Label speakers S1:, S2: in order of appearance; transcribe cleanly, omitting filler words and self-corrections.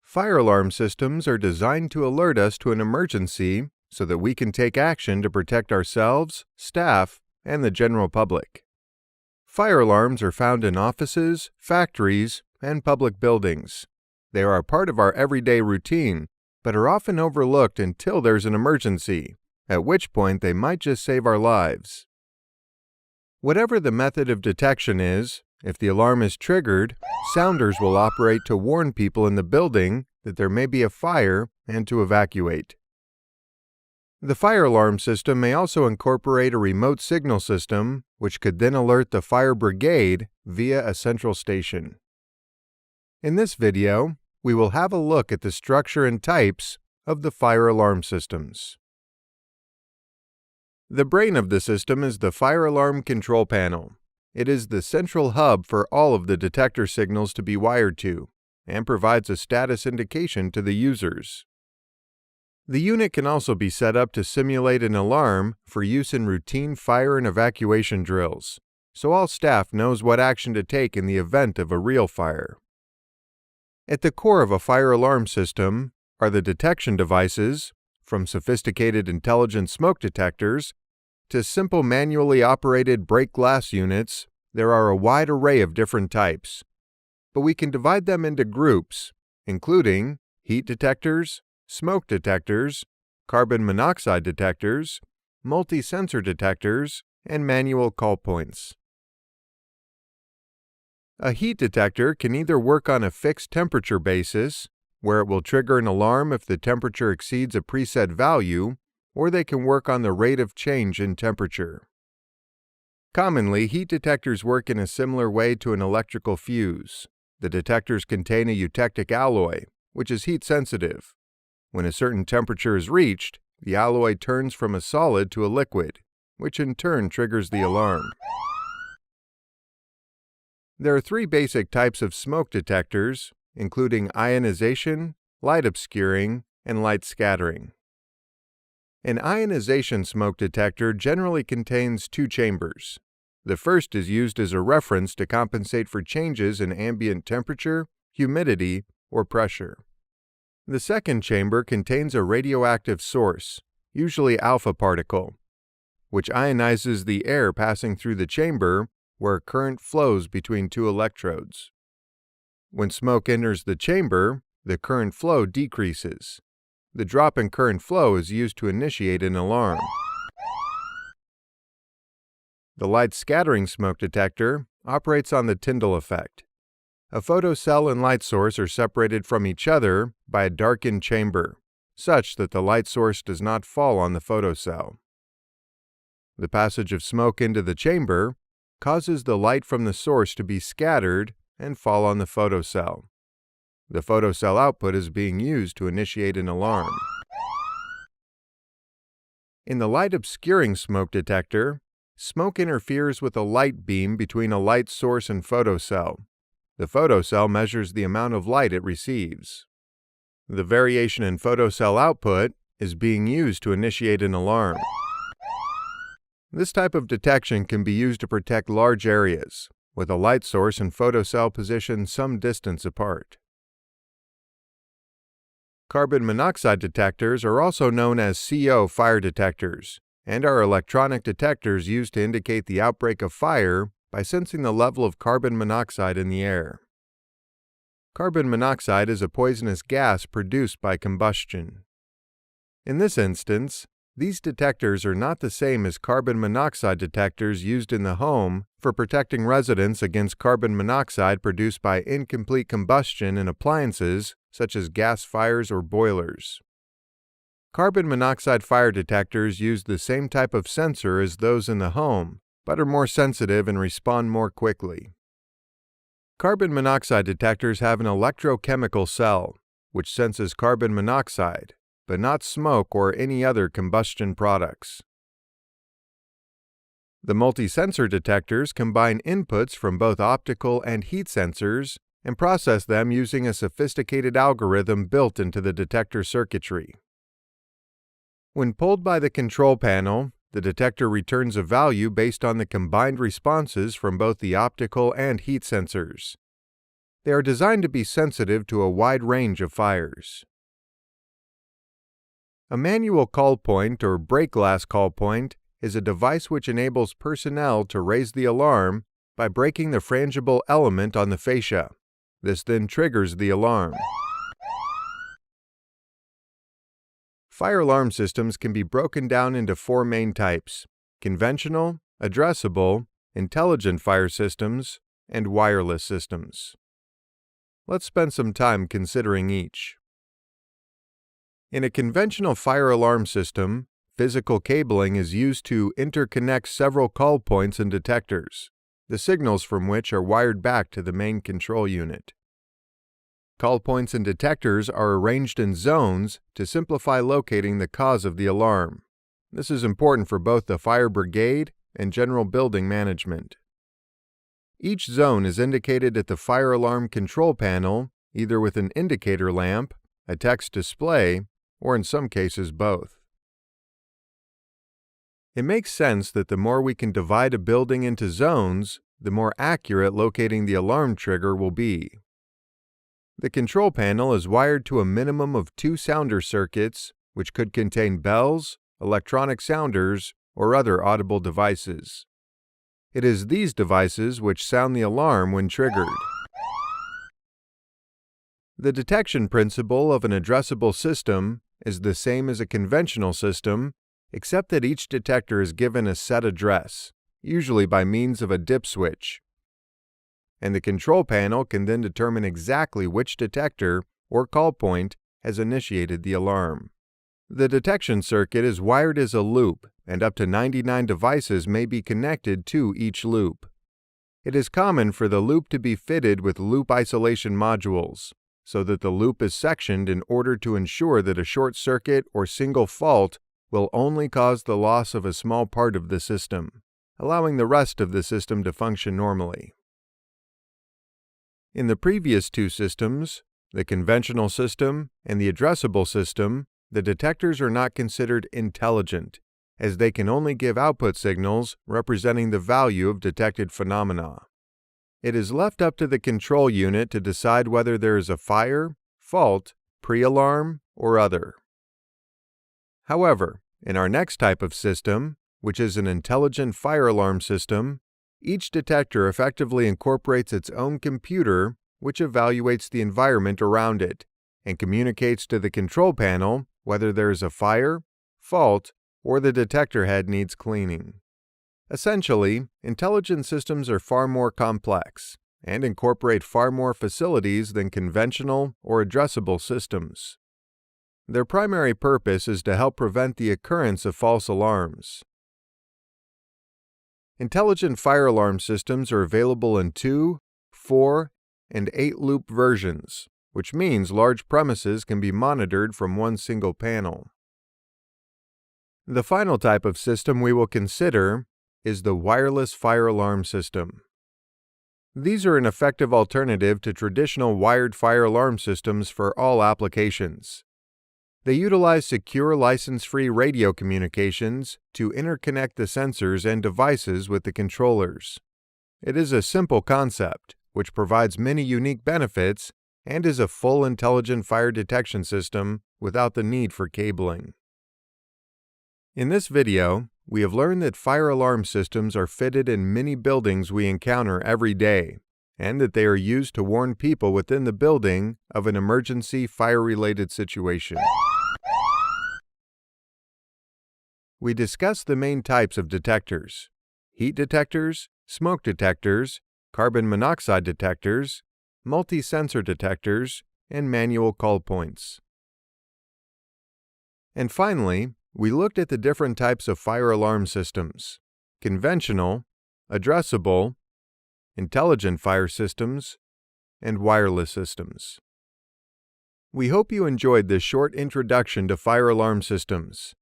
S1: Fire alarm systems are designed to alert us to an emergency so that we can take action to protect ourselves, staff, and the general public. Fire alarms are found in offices, factories, and public buildings. They are a part of our everyday routine, but are often overlooked until there's an emergency, at which point they might just save our lives. Whatever the method of detection is, if the alarm is triggered, sounders will operate to warn people in the building that there may be a fire and to evacuate. The fire alarm system may also incorporate a remote signal system, which could then alert the fire brigade via a central station. In this video, we will have a look at the structure and types of the fire alarm systems. The brain of the system is the fire alarm control panel. It is the central hub for all of the detector signals to be wired to, and provides a status indication to the users. The unit can also be set up to simulate an alarm for use in routine fire and evacuation drills, so all staff knows what action to take in the event of a real fire. At the core of a fire alarm system are the detection devices, from sophisticated intelligent smoke detectors to simple manually operated break glass units. There are a wide array of different types, but we can divide them into groups, including heat detectors, smoke detectors, carbon monoxide detectors, multi-sensor detectors, and manual call points. A heat detector can either work on a fixed temperature basis, where it will trigger an alarm if the temperature exceeds a preset value, or they can work on the rate of change in temperature. Commonly, heat detectors work in a similar way to an electrical fuse. The detectors contain a eutectic alloy, which is heat sensitive. When a certain temperature is reached, the alloy turns from a solid to a liquid, which in turn triggers the alarm. There are three basic types of smoke detectors, including ionization, light obscuring, and light scattering. An ionization smoke detector generally contains two chambers. The first is used as a reference to compensate for changes in ambient temperature, humidity, or pressure. The second chamber contains a radioactive source, usually alpha particle, which ionizes the air passing through the chamber where current flows between two electrodes. When smoke enters the chamber, the current flow decreases. The drop in current flow is used to initiate an alarm. The light scattering smoke detector operates on the Tyndall effect. A photocell and light source are separated from each other by a darkened chamber, such that the light source does not fall on the photocell. The passage of smoke into the chamber causes the light from the source to be scattered and fall on the photocell. The photocell output is being used to initiate an alarm. In the light obscuring smoke detector, smoke interferes with a light beam between a light source and photocell. The photocell measures the amount of light it receives. The variation in photocell output is being used to initiate an alarm. This type of detection can be used to protect large areas, with a light source and photocell positioned some distance apart. Carbon monoxide detectors are also known as CO fire detectors, and are electronic detectors used to indicate the outbreak of fire by sensing the level of carbon monoxide in the air. Carbon monoxide is a poisonous gas produced by combustion. In this instance, these detectors are not the same as carbon monoxide detectors used in the home for protecting residents against carbon monoxide produced by incomplete combustion in appliances such as gas fires or boilers. Carbon monoxide fire detectors use the same type of sensor as those in the home, but are more sensitive and respond more quickly. Carbon monoxide detectors have an electrochemical cell, which senses carbon monoxide, but not smoke or any other combustion products. The multi-sensor detectors combine inputs from both optical and heat sensors and process them using a sophisticated algorithm built into the detector circuitry. When pulled by the control panel, the detector returns a value based on the combined responses from both the optical and heat sensors. They are designed to be sensitive to a wide range of fires. A manual call point or break glass call point is a device which enables personnel to raise the alarm by breaking the frangible element on the fascia. This then triggers the alarm. Fire alarm systems can be broken down into four main types: conventional, addressable, intelligent fire systems, and wireless systems. Let's spend some time considering each. In a conventional fire alarm system, physical cabling is used to interconnect several call points and detectors, the signals from which are wired back to the main control unit. Call points and detectors are arranged in zones to simplify locating the cause of the alarm. This is important for both the fire brigade and general building management. Each zone is indicated at the fire alarm control panel either with an indicator lamp, a text display, or in some cases both. It makes sense that the more we can divide a building into zones, the more accurate locating the alarm trigger will be. The control panel is wired to a minimum of 2 sounder circuits, which could contain bells, electronic sounders, or other audible devices. It is these devices which sound the alarm when triggered. The detection principle of an addressable system is the same as a conventional system, except that each detector is given a set address, usually by means of a dip switch. And the control panel can then determine exactly which detector or call point has initiated the alarm. The detection circuit is wired as a loop, and up to 99 devices may be connected to each loop. It is common for the loop to be fitted with loop isolation modules, so that the loop is sectioned in order to ensure that a short circuit or single fault will only cause the loss of a small part of the system, allowing the rest of the system to function normally. In the previous two systems, the conventional system and the addressable system, the detectors are not considered intelligent, as they can only give output signals representing the value of detected phenomena. It is left up to the control unit to decide whether there is a fire, fault, pre-alarm, or other. However, in our next type of system, which is an intelligent fire alarm system, each detector effectively incorporates its own computer, which evaluates the environment around it and communicates to the control panel whether there is a fire, fault, or the detector head needs cleaning. Essentially, intelligent systems are far more complex and incorporate far more facilities than conventional or addressable systems. Their primary purpose is to help prevent the occurrence of false alarms. Intelligent fire alarm systems are available in 2, 4, and 8-loop versions, which means large premises can be monitored from one single panel. The final type of system we will consider is the wireless fire alarm system. These are an effective alternative to traditional wired fire alarm systems for all applications. They utilize secure license-free radio communications to interconnect the sensors and devices with the controllers. It is a simple concept, which provides many unique benefits and is a full intelligent fire detection system without the need for cabling. In this video, we have learned that fire alarm systems are fitted in many buildings we encounter every day, and that they are used to warn people within the building of an emergency fire-related situation. We discussed the main types of detectors: heat detectors, smoke detectors, carbon monoxide detectors, multi-sensor detectors, and manual call points. And finally, we looked at the different types of fire alarm systems: conventional, addressable, intelligent fire systems, and wireless systems. We hope you enjoyed this short introduction to fire alarm systems